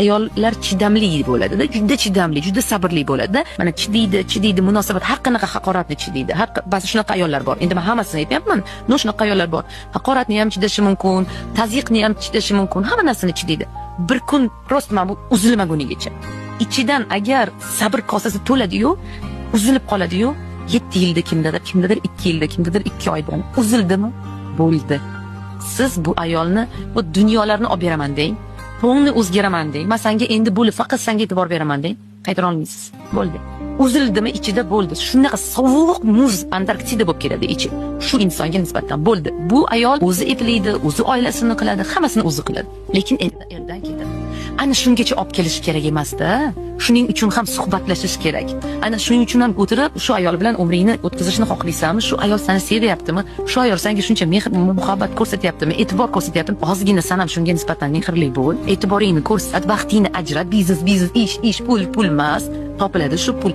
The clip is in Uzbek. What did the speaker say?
Ayollar chidamli bo'ladi-da, juda chidamli, juda sabrli bo'ladi-da. Mana chidaydi, munosabat har qanaqa haqoratni chidaydi. Ba'zi shunaqa ayollar bor. Endi men hammasini aytmayapman. Shunaqa ayollar bor. Haqoratni ham chidashi mumkin, tazyiqni ham chidashi mumkin, hamma narsani chidaydi. Bir kun prost mana bu uzilmagunigacha. Ichidan agar sabr kosasi to'ladi-yu, uzilib qoladi-yu, 7 yilda kimdadir 2 yilda, kimdadir 2 oyda uzildimi? Bo'ldi. Siz bu ayolni bu dunyolarni olib beraman deng. To'ngni o'zgaraman deng. Men senga endi bo'lib faqat senga e'tibor beraman deng. Qaytara olmaysiz. Bo'ldi. Uzildimi ichida bo'ldi. Shunaqa sovuq muz Antarktida bo'lib keladi ichi. Shu insonga nisbatan bo'ldi. Bu ayol o'zi eplaydi, o'zi oilasini qiladi, hammasini o'zi qiladi. Lekin endi erdan ketadi. Ana shungacha olib kelish kerak emas-da. Shuning uchun ham suhbatlashish kerak. Ana shuning uchun ham o'tirib, shu ayol bilan umringni o'tkazishni xohlaysanmi? Shu ayol seni sevyaptimi? Shu ayol senga shuncha mehr, muhabbat ko'rsatyaptimi? E'tibor ko'rsatyaptimi? Ozgina san ham shunga nisbatan mehrli bo'l. E'tiboringni ko'rsat, vaqtingni ajrat, biznes, ish, pul emas. Topiladi shu pul.